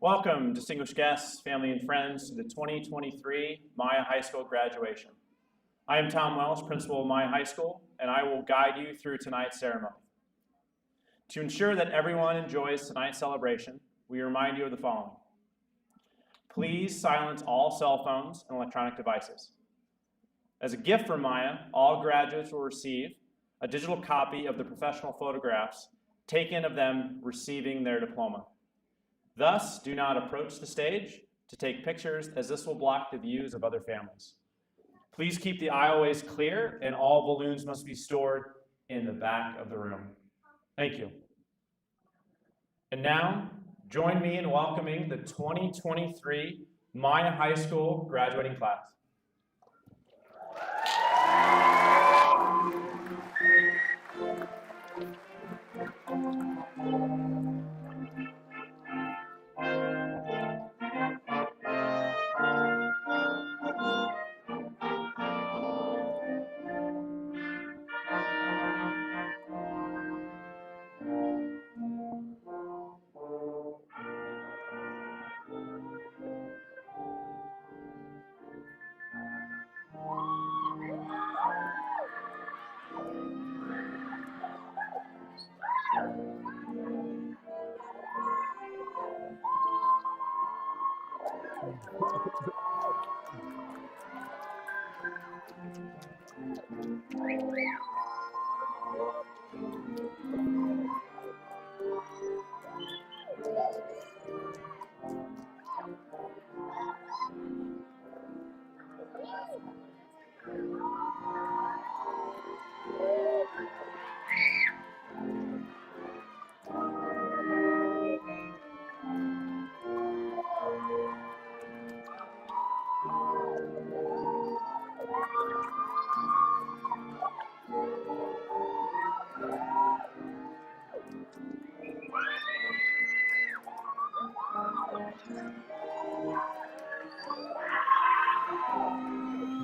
Welcome, distinguished guests, family, and friends, to the 2023 Maya High School graduation. I am Tom Welsh, principal of Maya High School, and I will guide you through tonight's ceremony. To ensure that everyone enjoys tonight's celebration, we remind you of the following. Please silence all cell phones and electronic devices. As a gift from Maya, all graduates will receive a digital copy of the professional photographs taken of them receiving their diploma. Thus, do not approach the stage to take pictures, as this will block the views of other families. Please keep the aisleways clear, and all balloons must be stored in the back of the room. Thank you. And now, join me in welcoming the 2023 Maya High School graduating class.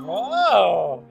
Whoa!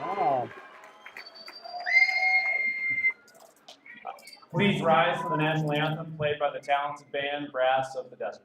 Wow. Please rise for the national anthem played by the talented band Brass of the Desert.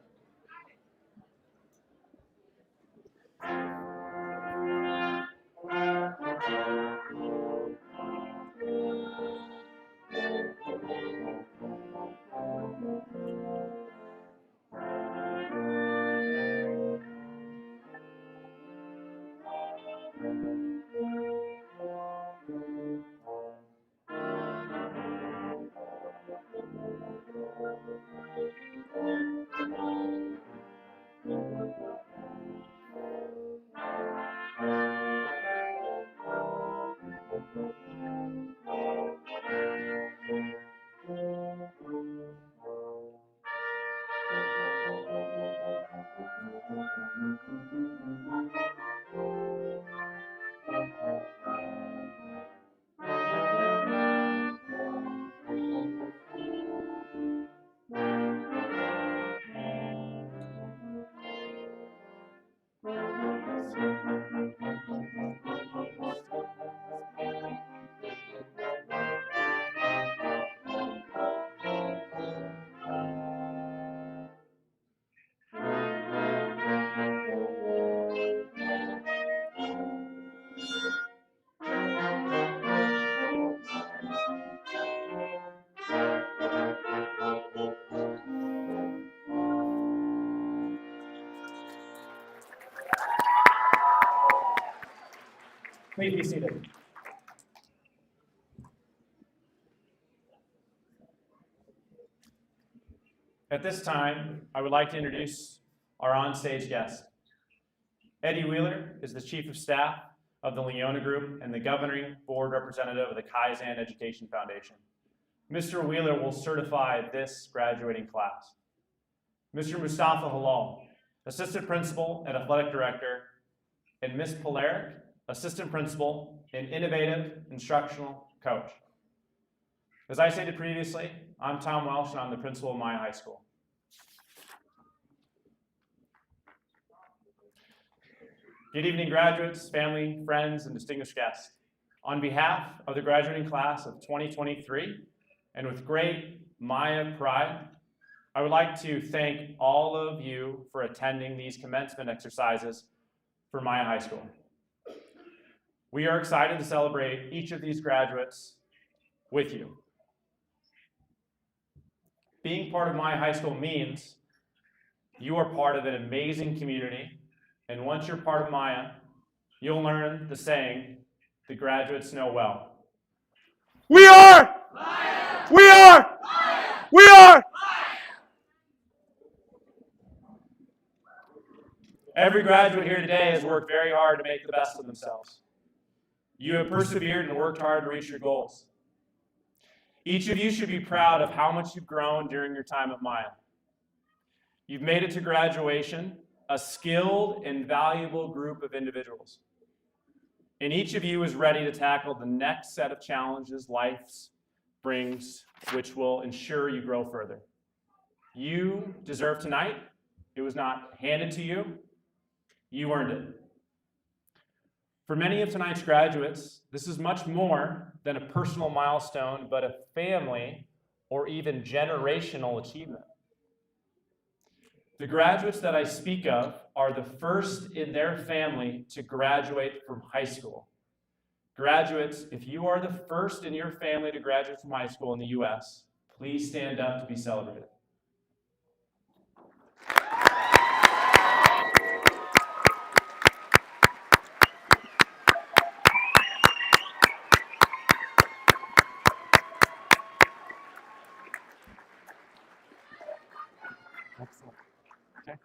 Please be seated. At this time, I would like to introduce our on-stage guest. Eddie Wheeler is the Chief of Staff of the Leona Group and the Governing Board Representative of the Kaizen Education Foundation. Mr. Wheeler will certify this graduating class. Mr. Mustafa Halal, Assistant Principal and Athletic Director, and Ms. Polaric, Assistant Principal and Innovative Instructional Coach. As I stated previously, I'm Tom Welsh and I'm the principal of Maya High School. Good evening, graduates, family, friends, and distinguished guests. On behalf of the graduating class of 2023, And with great Maya pride, I would like to thank all of you for attending these commencement exercises for Maya High School. We are excited to celebrate each of these graduates with you. Being part of Maya High School means you are part of an amazing community, and once you're part of Maya, you'll learn the saying, the graduates know well. We are! Maya! We are! Maya! We are! Every graduate here today has worked very hard to make the best of themselves. You have persevered and worked hard to reach your goals. Each of you should be proud of how much you've grown during your time at Maya. You've made it to graduation, a skilled and valuable group of individuals. And each of you is ready to tackle the next set of challenges life brings, which will ensure you grow further. You deserve tonight. It was not handed to you. You earned it. For many of tonight's graduates, this is much more than a personal milestone, but a family or even generational achievement. The graduates that I speak of are the first in their family to graduate from high school. Graduates, if you are the first in your family to graduate from high school in the U.S., please stand up to be celebrated. Okay.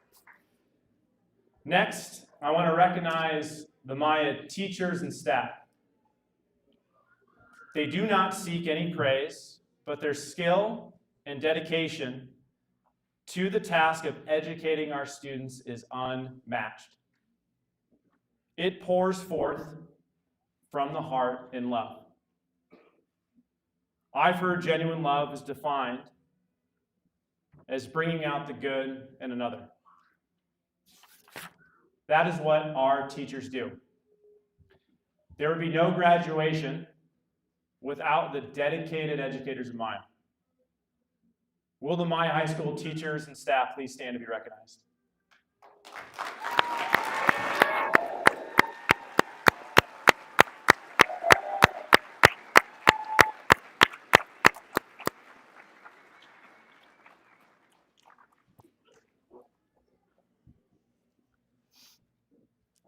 Next, I want to recognize the Maya teachers and staff. They do not seek any praise, but their skill and dedication to the task of educating our students is unmatched. It pours forth from the heart in love. I've heard genuine love is defined as bringing out the good in another. That is what our teachers do. There would be no graduation without the dedicated educators of Maya. Will the Maya High School teachers and staff please stand to be recognized?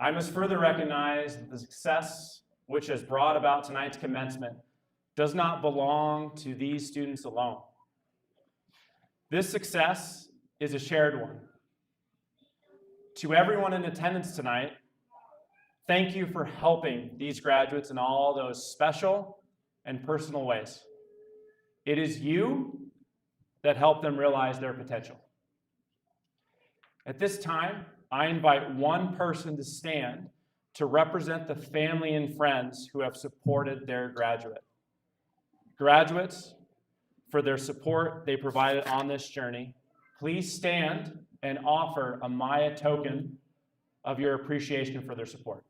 I must further recognize that the success which has brought about tonight's commencement does not belong to these students alone. This success is a shared one. To everyone in attendance tonight, thank you for helping these graduates in all those special and personal ways. It is you that help them realize their potential. At this time, I invite one person to stand to represent the family and friends who have supported their graduate. Graduates, for their support they provided on this journey, please stand and offer a Maya token of your appreciation for their support.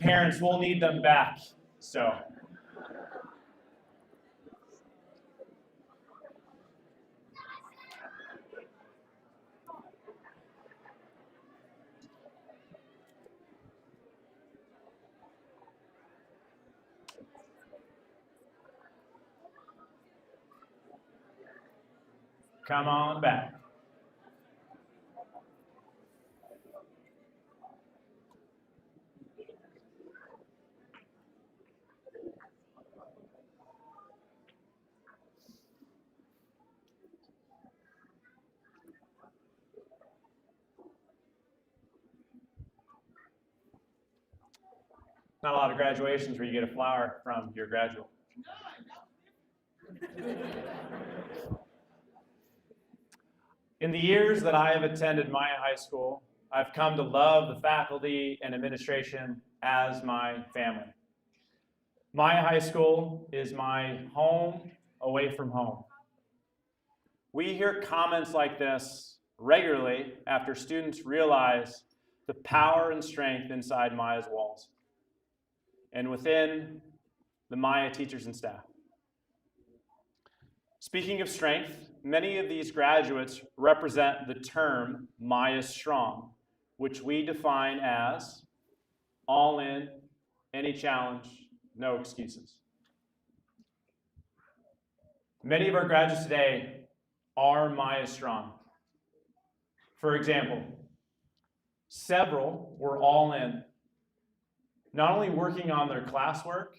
Parents, we'll need them back, so. Come on back. Not a lot of graduations where you get a flower from your graduate. In the years that I have attended Maya High School, I've come to love the faculty and administration as my family. Maya High School is my home away from home. We hear comments like this regularly after students realize the power and strength inside Maya's walls and within the Maya teachers and staff. Speaking of strength, many of these graduates represent the term Maya Strong, which we define as all in, any challenge, no excuses. Many of our graduates today are Maya Strong. For example, several were all in, not only working on their classwork,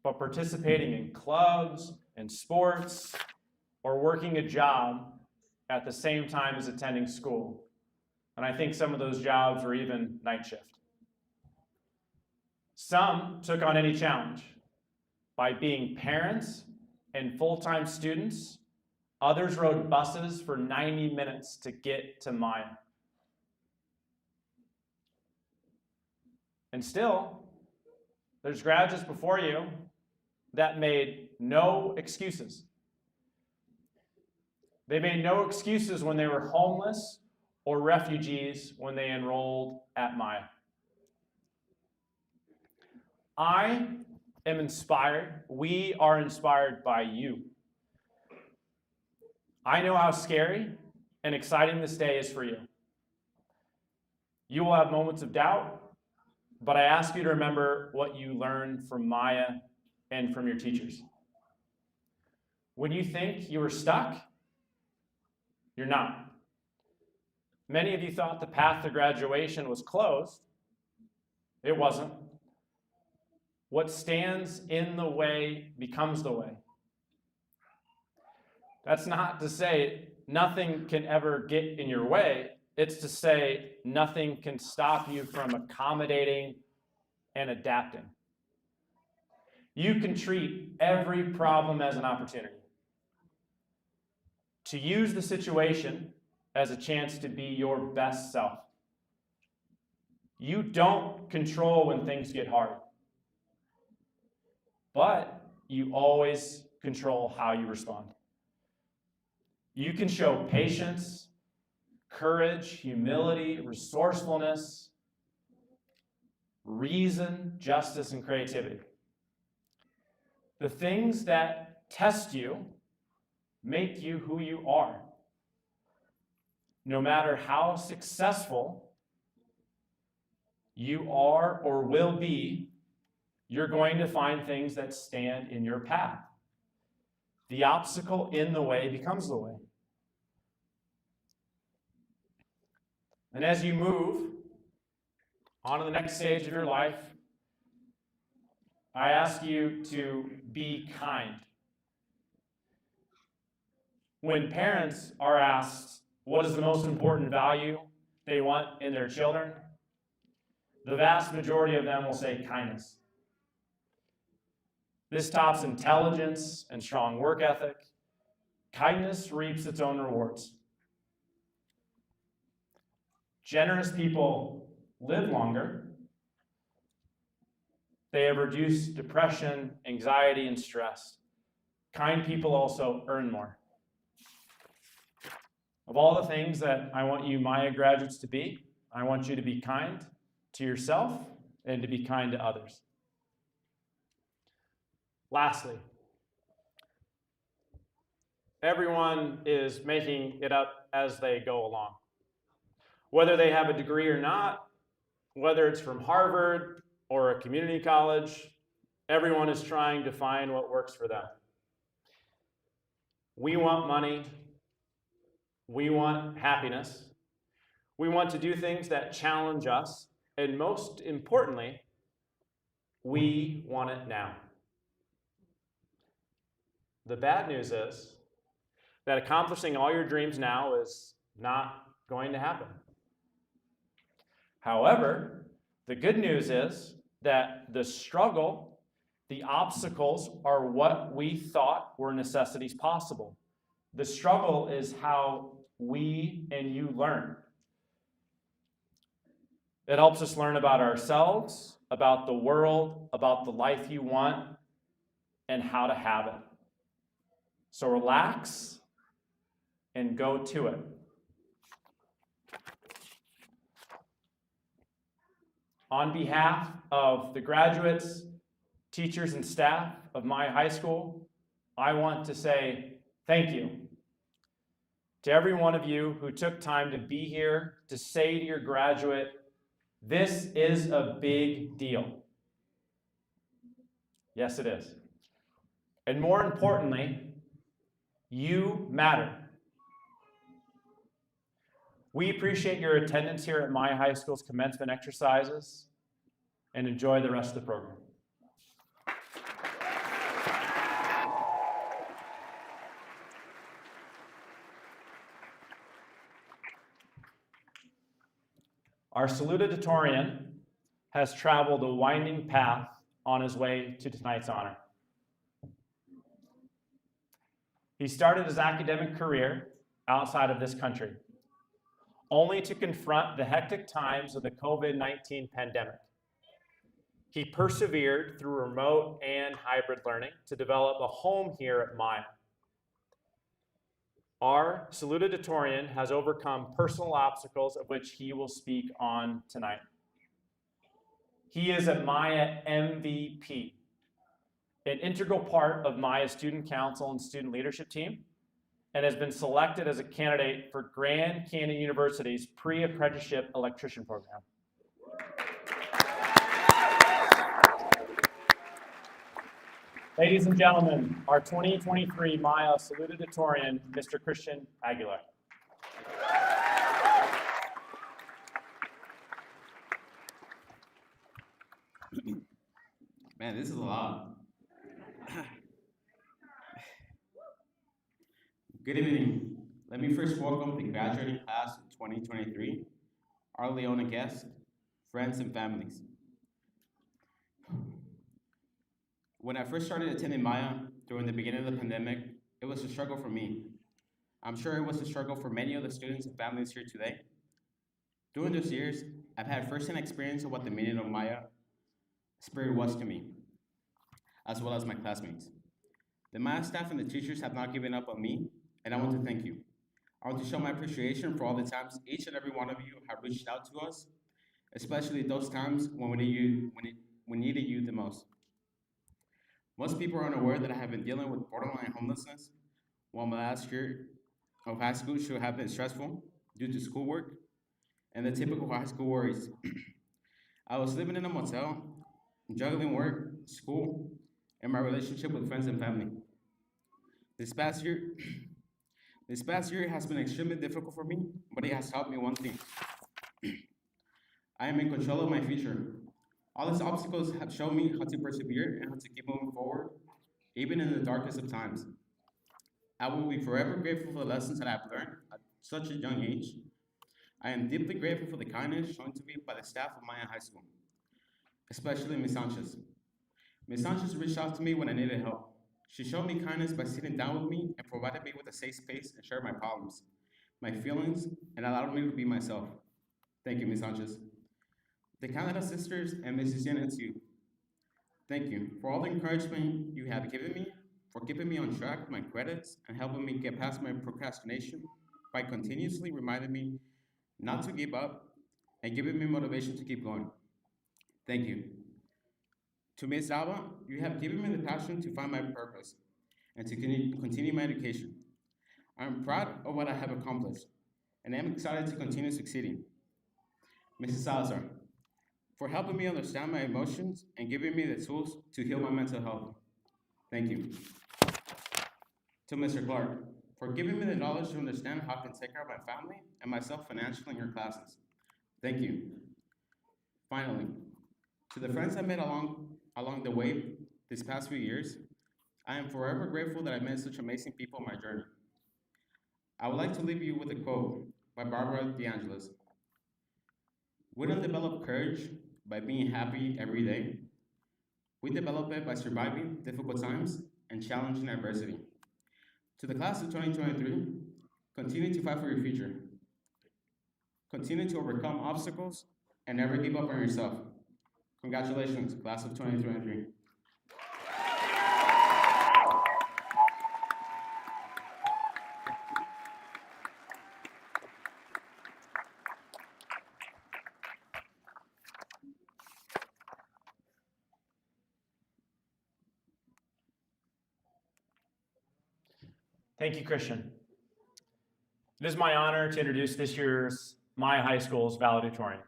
but participating in clubs and sports, or working a job at the same time as attending school. And I think some of those jobs were even night shift. Some took on any challenge by being parents and full-time students. Others rode buses for 90 minutes to get to Maya. And still, there's graduates before you that made no excuses. They made no excuses when they were homeless or refugees when they enrolled at Maya. I am inspired. We are inspired by you. I know how scary and exciting this day is for you. You will have moments of doubt, but I ask you to remember what you learned from Maya and from your teachers. When you think you were stuck, you're not. Many of you thought the path to graduation was closed. It wasn't. What stands in the way becomes the way. That's not to say nothing can ever get in your way. It's to say nothing can stop you from accommodating and adapting. You can treat every problem as an opportunity to use the situation as a chance to be your best self. You don't control when things get hard, but you always control how you respond. You can show patience, courage, humility, resourcefulness, reason, justice, and creativity. The things that test you make you who you are. No matter how successful you are or will be, you're going to find things that stand in your path. The obstacle in the way becomes the way. And as you move on to the next stage of your life, I ask you to be kind. When parents are asked what is the most important value they want in their children, the vast majority of them will say kindness. This tops intelligence and strong work ethic. Kindness reaps its own rewards. Generous people live longer. They have reduced depression, anxiety, and stress. Kind people also earn more. Of all the things that I want you Maya graduates to be, I want you to be kind to yourself and to be kind to others. Lastly, everyone is making it up as they go along. Whether they have a degree or not, whether it's from Harvard or a community college, everyone is trying to find what works for them. We want money. We want happiness. We want to do things that challenge us. And most importantly, we want it now. The bad news is that accomplishing all your dreams now is not going to happen. However, the good news is that the struggle, the obstacles are what we thought were necessities possible. The struggle is how we and you learn. It helps us learn about ourselves, about the world, about the life you want, and how to have it. So relax and go to it. On behalf of the graduates, teachers, and staff of Maya High School, I want to say thank you to every one of you who took time to be here to say to your graduate, this is a big deal. Yes, it is. And more importantly, you matter. We appreciate your attendance here at Maya High School's commencement exercises, and enjoy the rest of the program. Our salutatorian has traveled a winding path on his way to tonight's honor. He started his academic career outside of this country, only to confront the hectic times of the COVID-19 pandemic. He persevered through remote and hybrid learning to develop a home here at Maya. Our salutatorian has overcome personal obstacles of which he will speak on tonight. He is a Maya MVP, an integral part of Maya's student council and student leadership team, and has been selected as a candidate for Grand Canyon University's pre-apprenticeship electrician program. Ladies and gentlemen, our 2023 Maya salutatorian, Mr. Christian Aguilar. Man, this is a lot. Good evening. Let me first welcome the graduating class of 2023, our Leona guests, friends, and families. When I first started attending Maya during the beginning of the pandemic, it was a struggle for me. I'm sure it was a struggle for many of the students and families here today. During those years, I've had firsthand experience of what the meaning of Maya spirit was to me, as well as my classmates. The Maya staff and the teachers have not given up on me, and I want to thank you. I want to show my appreciation for all the times each and every one of you have reached out to us, especially those times when we needed you the most. Most people are unaware that I have been dealing with borderline homelessness, while my last year of high school should have been stressful due to schoolwork and the typical high school worries. I was living in a motel, juggling work, school, and my relationship with friends and family. This past year has been extremely difficult for me, but it has taught me one thing. I am in control of my future. All these obstacles have shown me how to persevere and how to keep moving forward, even in the darkest of times. I will be forever grateful for the lessons that I've learned at such a young age. I am deeply grateful for the kindness shown to me by the staff of Maya High School, especially Ms. Sanchez. Ms. Sanchez reached out to me when I needed help. She showed me kindness by sitting down with me and provided me with a safe space and share my problems, my feelings, and allowed me to be myself. Thank you, Ms. Sanchez. The Canada Sisters and Mrs. Yen and Sue, thank you for all the encouragement you have given me, for keeping me on track with my credits and helping me get past my procrastination by continuously reminding me not to give up and giving me motivation to keep going. Thank you. To Ms. Alba, you have given me the passion to find my purpose and to continue my education. I am proud of what I have accomplished, and I am excited to continue succeeding. Mrs. Salazar, for helping me understand my emotions and giving me the tools to heal my mental health. Thank you. To Mr. Clark, for giving me the knowledge to understand how I can take care of my family and myself financially in your classes. Thank you. Finally, to the friends I made along the way these past few years, I am forever grateful that I met such amazing people on my journey. I would like to leave you with a quote by Barbara DeAngelis. We don't develop courage by being happy every day. We develop it by surviving difficult times and challenging adversity. To the class of 2023, continue to fight for your future. Continue to overcome obstacles and never give up on yourself. Congratulations, class of 2023. Thank you, Christian. It is my honor to introduce this year's my high school's valedictorian.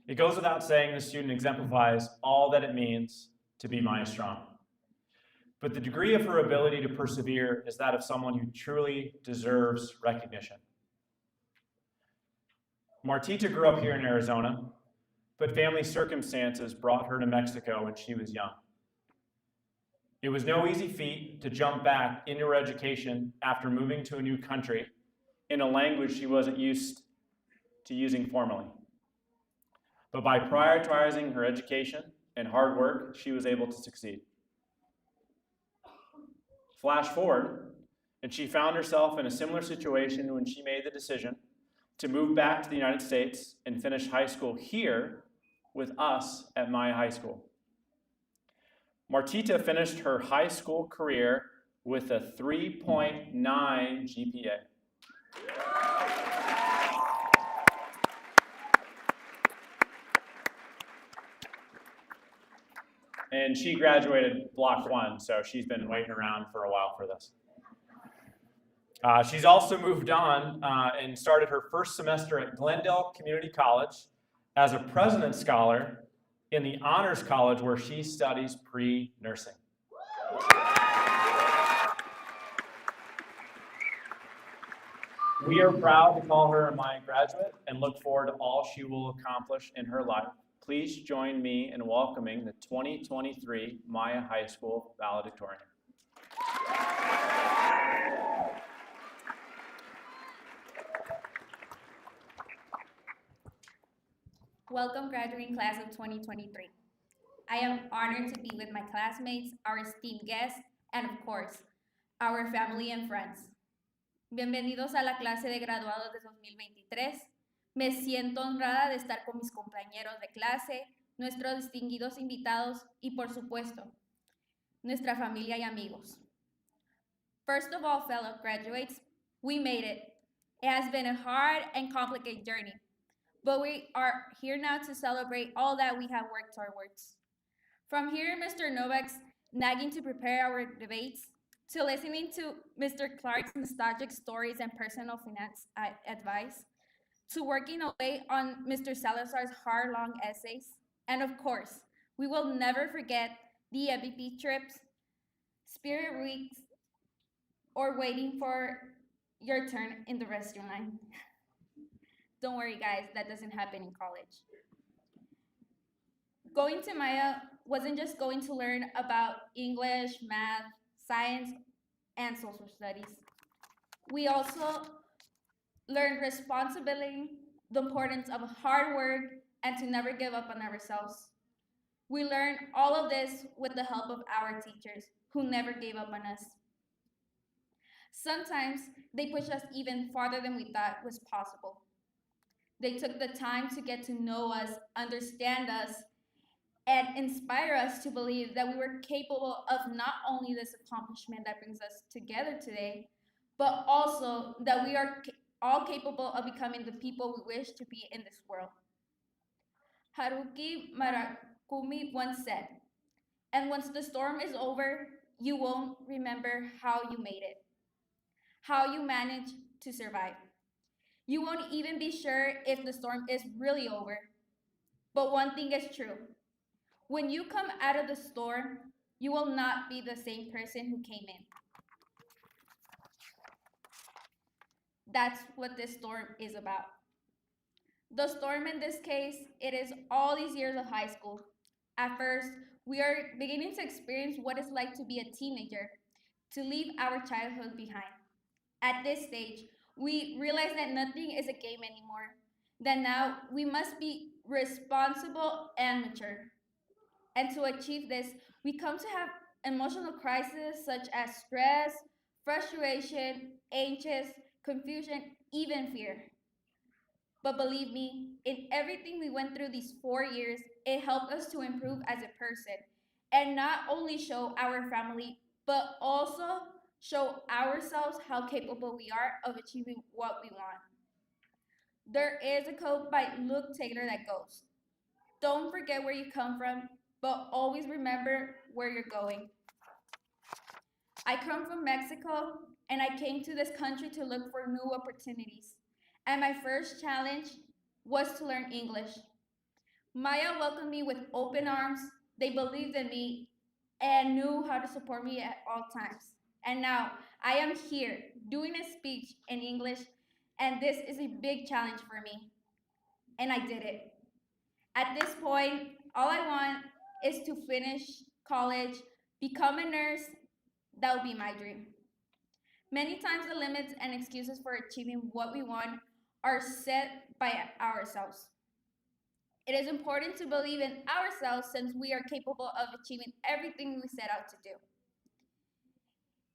It goes without saying this student exemplifies all that it means to be Maya Strong. But the degree of her ability to persevere is that of someone who truly deserves recognition. Martita grew up here in Arizona, but family circumstances brought her to Mexico when she was young. It was no easy feat to jump back into her education after moving to a new country in a language she wasn't used to using formally. But by prioritizing her education and hard work, she was able to succeed. Flash forward, and she found herself in a similar situation when she made the decision to move back to the United States and finish high school here with us at Maya High School. Martita finished her high school career with a 3.9 GPA. And she graduated Block 1, so she's been waiting around for a while for this. She's also moved on and started her first semester at Glendale Community College as a President's Scholar in the Honors College where she studies pre-nursing. We are proud to call her a Maya graduate and look forward to all she will accomplish in her life. Please join me in welcoming the 2023 Maya High School valedictorian. Welcome, graduating class of 2023. I am honored to be with my classmates, our esteemed guests, and of course, our family and friends. Bienvenidos a la clase de graduados de 2023. Me siento honrada de estar con mis compañeros de clase, nuestros distinguidos invitados y, por supuesto, nuestra familia y amigos. First of all, fellow graduates, we made it. It has been a hard and complicated journey, but we are here now to celebrate all that we have worked towards. From hearing Mr. Novak's nagging to prepare our debates, to listening to Mr. Clark's nostalgic stories and personal finance advice, to working away on Mr. Salazar's hard, long essays, and of course, we will never forget the MVP trips, spirit weeks, or waiting for your turn in the restroom line. Don't worry, guys, that doesn't happen in college. Going to Maya wasn't just going to learn about English, math, science, and social studies. We also learned responsibility, the importance of hard work, and to never give up on ourselves. We learned all of this with the help of our teachers, who never gave up on us. Sometimes they pushed us even farther than we thought was possible. They took the time to get to know us, understand us, and inspire us to believe that we were capable of not only this accomplishment that brings us together today, but also that we are all capable of becoming the people we wish to be in this world. Haruki Murakami once said, "And once the storm is over, you won't remember how you made it, how you managed to survive. You won't even be sure if the storm is really over. But one thing is true. When you come out of the storm, you will not be the same person who came in." That's what this storm is about. The storm in this case, it is all these years of high school. At first, we are beginning to experience what it's like to be a teenager, to leave our childhood behind. At this stage, we realize that nothing is a game anymore, then now we must be responsible and mature. And to achieve this, we come to have emotional crises such as stress, frustration, anxious, confusion, even fear. But believe me, in everything we went through these 4 years, it helped us to improve as a person and not only show our family, but also show ourselves how capable we are of achieving what we want. There is a quote by Luke Taylor that goes, "Don't forget where you come from, but always remember where you're going." I come from Mexico and I came to this country to look for new opportunities. And my first challenge was to learn English. Maya welcomed me with open arms. They believed in me and knew how to support me at all times. And now I am here doing a speech in English, and this is a big challenge for me. And I did it. At this point, all I want is to finish college, become a nurse. That would be my dream. Many times the limits and excuses for achieving what we want are set by ourselves. It is important to believe in ourselves since we are capable of achieving everything we set out to do.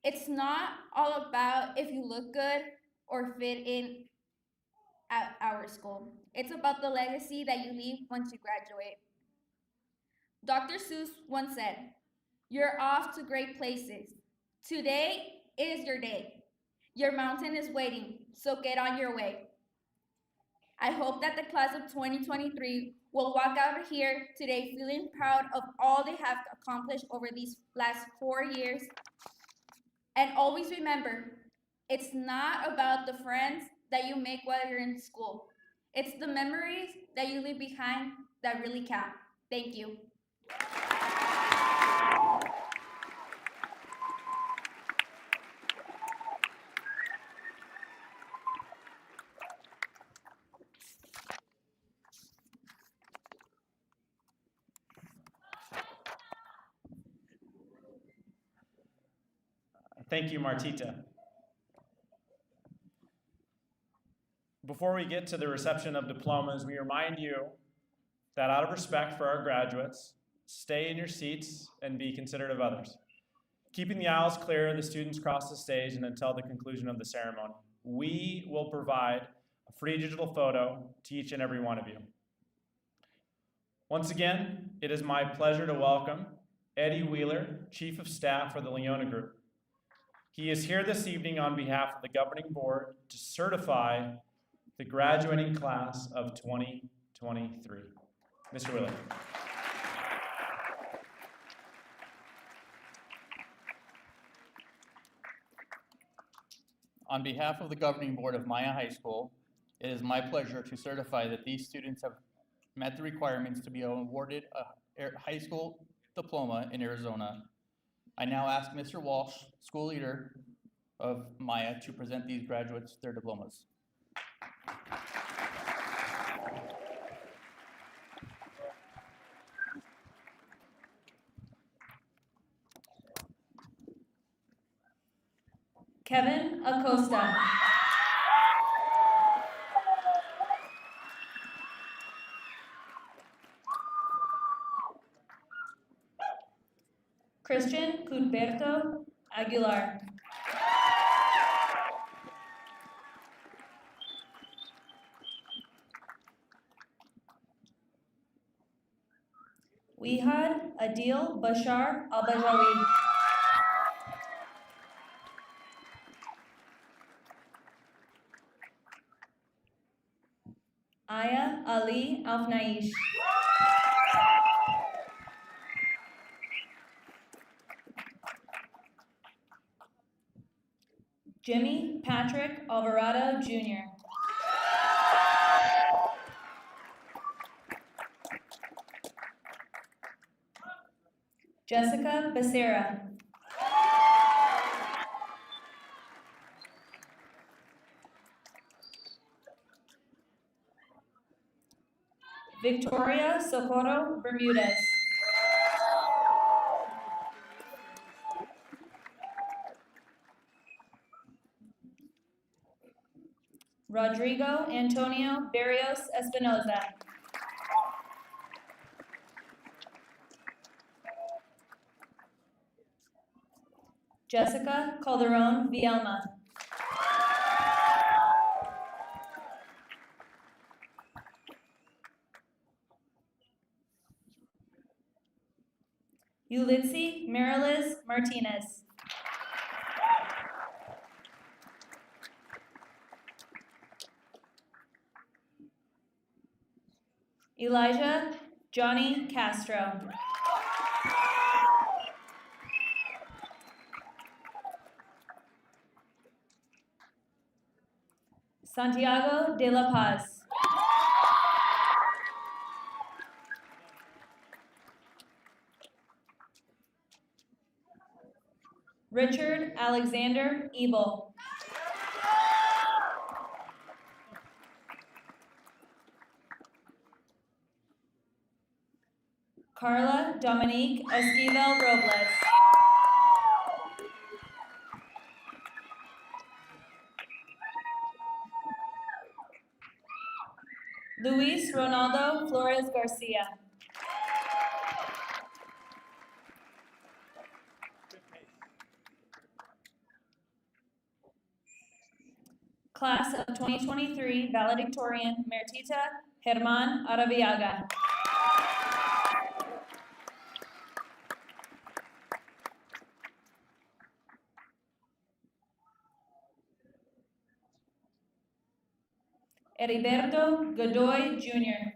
It's not all about if you look good or fit in at our school. It's about the legacy that you leave once you graduate. Dr. Seuss once said, "You're off to great places. Today is your day. Your mountain is waiting, so get on your way." I hope that the class of 2023 will walk out of here today feeling proud of all they have accomplished over these last 4 years. And always remember, it's not about the friends that you make while you're in school. It's the memories that you leave behind that really count. Thank you. Thank you, Martita. Before we get to the reception of diplomas, we remind you that out of respect for our graduates, stay in your seats and be considerate of others. Keeping the aisles clear, the students cross the stage and until the conclusion of the ceremony. We will provide a free digital photo to each and every one of you. Once again, it is my pleasure to welcome Eddie Wheeler, Chief of Staff for the Leona Group. He is here this evening on behalf of the governing board to certify the graduating class of 2023. Mr. Wheeler. On behalf of the governing board of Maya High School, it is my pleasure to certify that these students have met the requirements to be awarded a high school diploma in Arizona. I now ask Mr. Walsh, school leader of Maya, to present these graduates their diplomas. Kevin Acosta. Christian Cudberto Aguilar. Wihad Adil Bashar Al-Bajawi. Aya Ali Alfnaish. Jimmy Patrick Alvarado Jr. Jessica Becerra. Victoria Socorro Bermudez. Rodrigo Antonio Barrios Espinoza. Jessica Calderon Vielma. Ulitzi Marilis Martinez. Elijah Johnny Castro. Santiago de la Paz. Richard Alexander Ebel. Carla Dominique Esquivel Robles. Luis Ronaldo Flores Garcia. Class of 2023 Valedictorian Mertita Germán Araviaga. Heriberto Godoy Jr.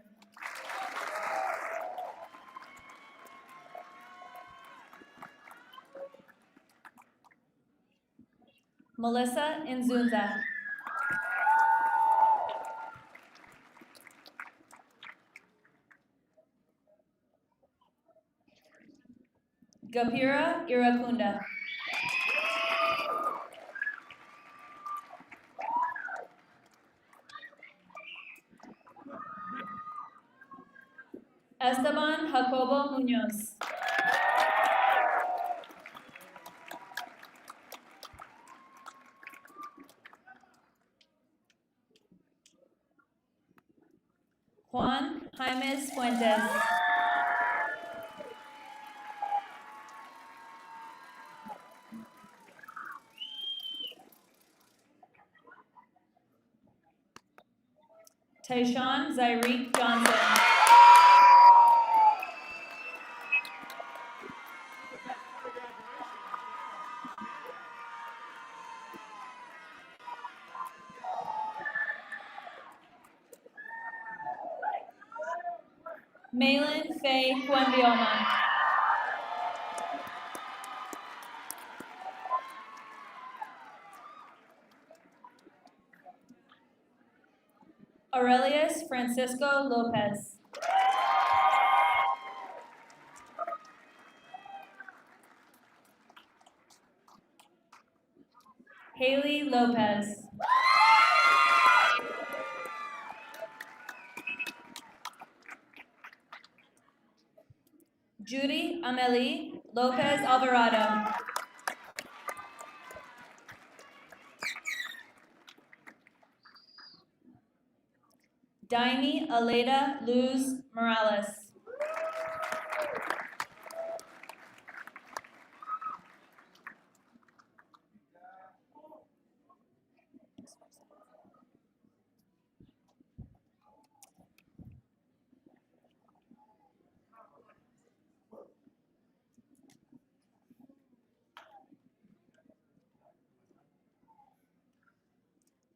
Melissa Inzunza. Gapira Iracunda. Esteban Jacobo Munoz. Juan Jaimes Fuentes. Tayshawn Zyreek Johnson. Malin Faye Cuenvioma. Aurelius Francisco Lopez. Haley Lopez. Judy Amelie Lopez Alvarado. Daimi Aleda Luz Morales.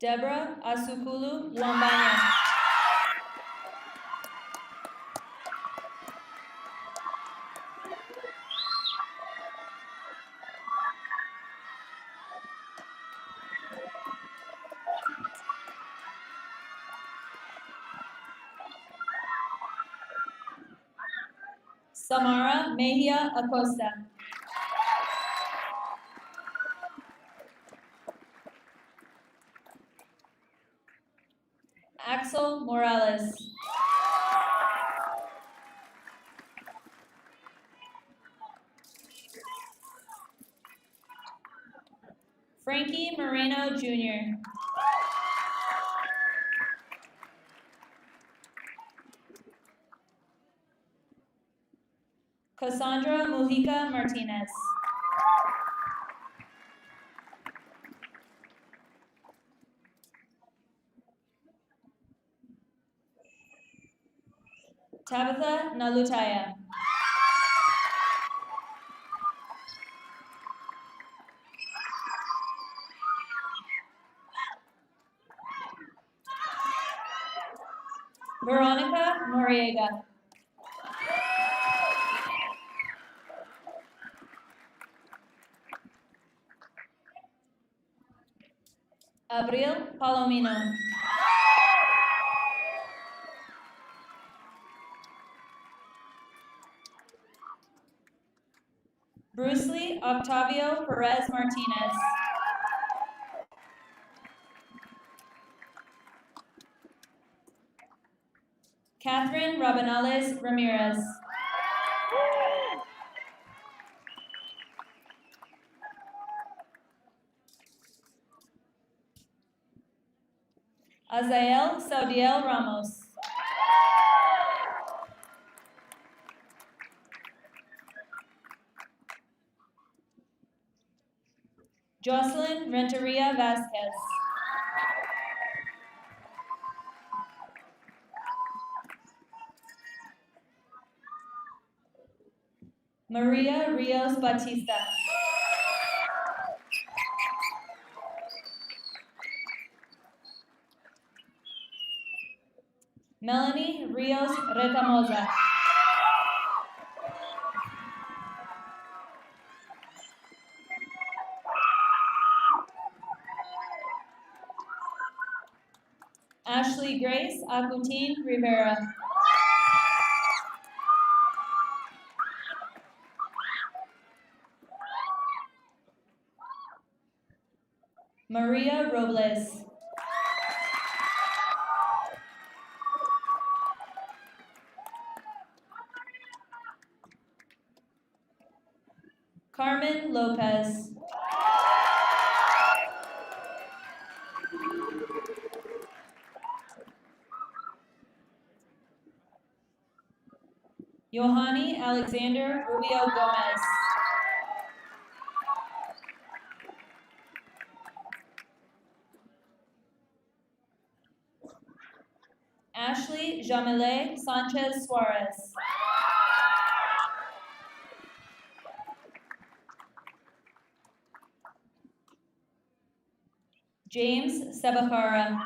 Deborah Asukulu Wambanya. Samara Mejia Acosta. Axel Morales. Frankie Moreno Jr. Cassandra Mujica Martinez. Tabitha Nalutaya. Veronica Noriega. Abril Palomino. Bruce Lee Octavio Perez Martinez. Catherine Rabanales Ramirez. Azael Saudiel Ramos. Jocelyn Renteria Vasquez. Maria Rios Batista. Melanie Rios Retamosa. Ashley Grace Acutin Rivera. Maria Robles. Carmen Lopez. Yohani Alexander Rubio Gomez. Ashley Jamile Sanchez Suarez. James Sebakara.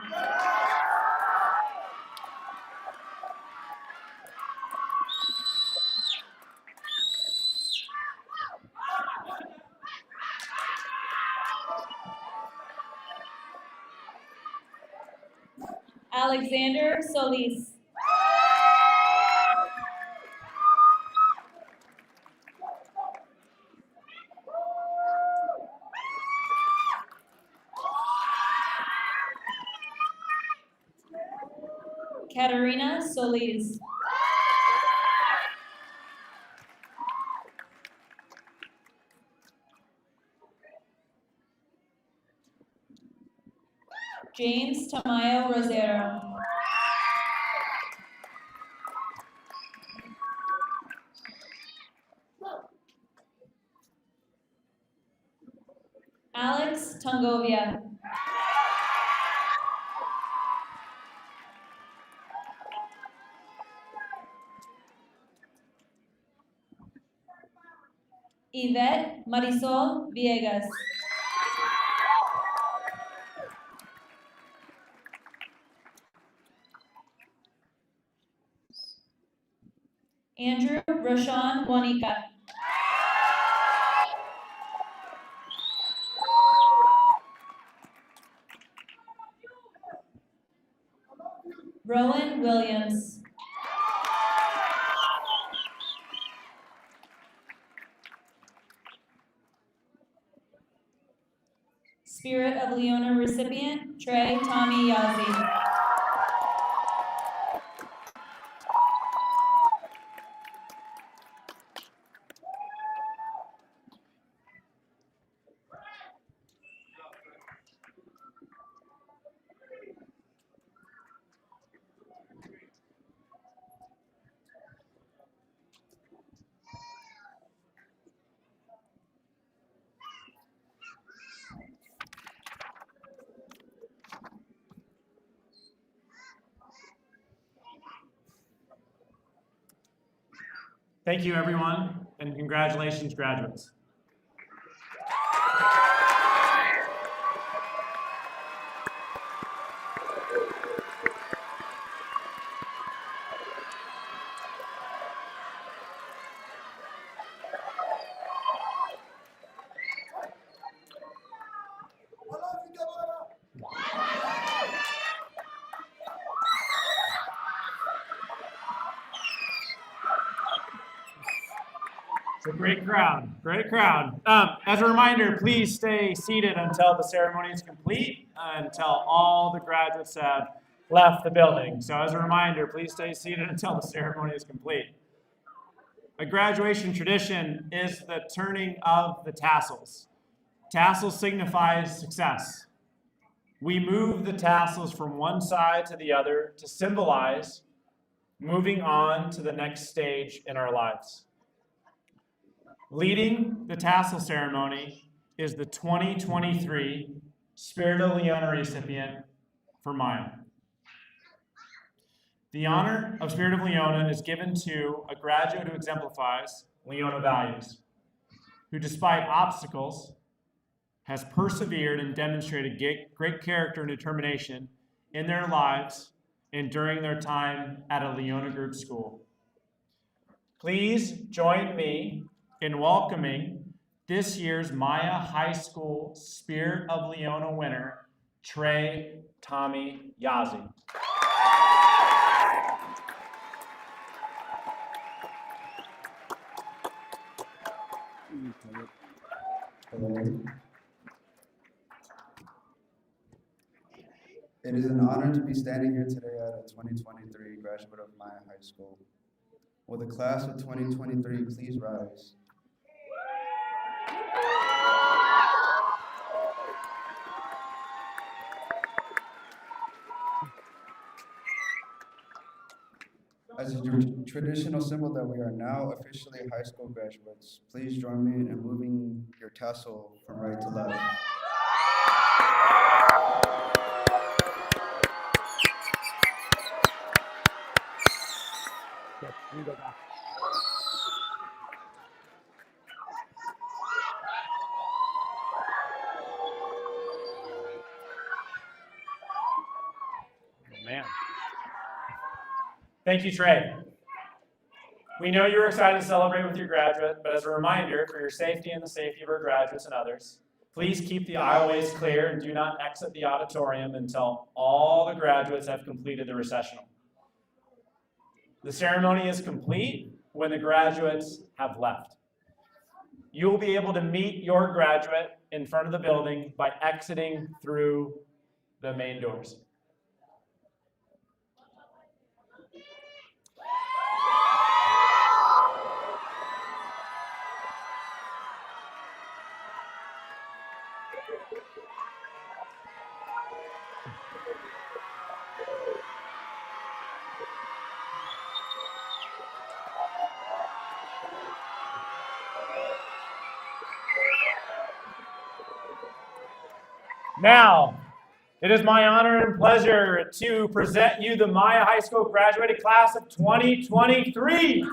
Alexander Solis. Katerina Solis. James Tamayo Rosero. Alex Tungovia. Yvette Marisol Viegas. Andrew Rashawn Juanica. Rowan Williams. Spirit of Leona recipient, Trey Tommy Yazzie. Thank you, everyone, and congratulations, graduates. It's a great crowd, great crowd. As a reminder, please stay seated until the ceremony is complete, until all the graduates have left the building. So as a reminder, please stay seated until the ceremony is complete. A graduation tradition is the turning of the tassels. Tassel signifies success. We move the tassels from one side to the other to symbolize moving on to the next stage in our lives. Leading the tassel ceremony is the 2023 Spirit of Leona recipient for Maya. The honor of Spirit of Leona is given to a graduate who exemplifies Leona values, who despite obstacles has persevered and demonstrated great character and determination in their lives and during their time at a Leona Group school. Please join me in welcoming this year's Maya High School Spirit of Leona winner, Trey Tommy Yazzie. It is an honor to be standing here today at a 2023 graduate of Maya High School. Will the class of 2023 please rise? As a traditional symbol that we are now officially high school graduates, please join me in moving your tassel from right to left. Man. Thank you, Trey. We know you're excited to celebrate with your graduate, but as a reminder, for your safety and the safety of our graduates and others, please keep the aisleways clear and do not exit the auditorium until all the graduates have completed the recessional. The ceremony is complete when the graduates have left. You will be able to meet your graduate in front of the building by exiting through the main doors. Now, it is my honor and pleasure to present you the Maya High School graduating class of 2023.